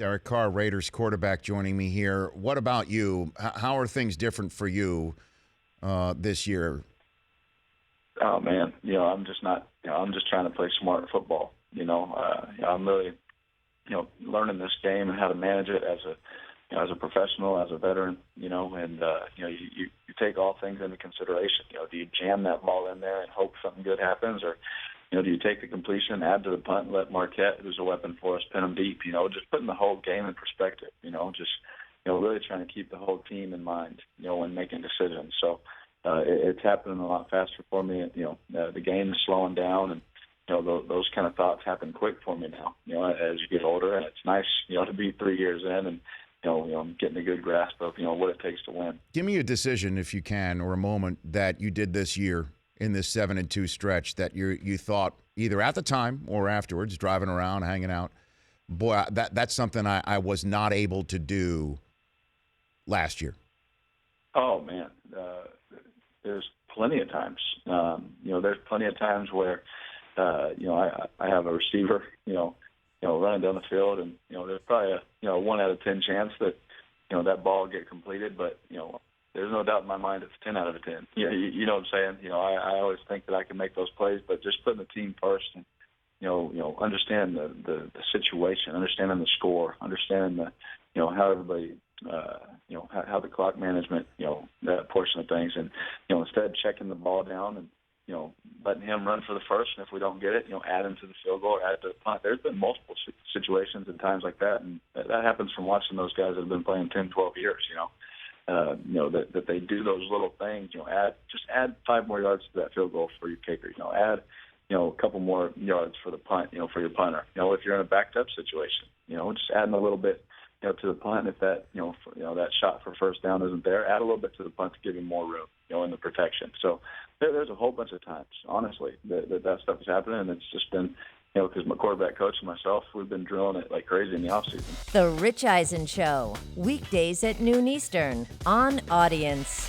Derek Carr, Raiders quarterback, joining me here. What about you? How are things different for you this year? Oh man, I'm just not. I'm just trying to play smart football. I'm really, learning this game and how to manage it as a professional, as a veteran. And you take all things into consideration. Do you jam that ball in there and hope something good happens, or do you take the completion, add to the punt, and let Marquette, who's a weapon for us, pin them deep? Just putting the whole game in perspective. Really trying to keep the whole team in mind. When making decisions. So. It's happening a lot faster for me. The game is slowing down, and those kind of thoughts happen quick for me now. As you get older, and it's nice, to be 3 years in, and I'm getting a good grasp of what it takes to win. Give me a decision, if you can, or a moment that you did this year in this 7-2 stretch that you thought either at the time or afterwards, driving around, hanging out. Boy, that's something I was not able to do last year. Oh man. There's plenty of times. There's plenty of times where, I have a receiver, running down the field, and there's probably a 1 out of 10 chance that that ball will get completed. But there's no doubt in my mind it's 10 out of 10. You know what I'm saying? I always think that I can make those plays, but just putting the team first and understand the situation, understanding the score, understanding how everybody. How the clock management, that portion of things. And, instead of checking the ball down and, letting him run for the first, and if we don't get it, add him to the field goal or add to the punt. There's been multiple situations and times like that, and that happens from watching those guys that have been playing 10, 12 years, that they do those little things, add 5 more yards to that field goal for your kicker, add, a couple more yards for the punt, for your punter. If you're in a backed up situation, just adding a little bit, to the punt. If that, that shot for first down isn't there, add a little bit to the punt to give him more room, in the protection. So there's a whole bunch of times, honestly, that stuff is happening, and it's just been, because my quarterback coach and myself, we've been drilling it like crazy in the offseason. The Rich Eisen Show, weekdays at noon Eastern on Audience.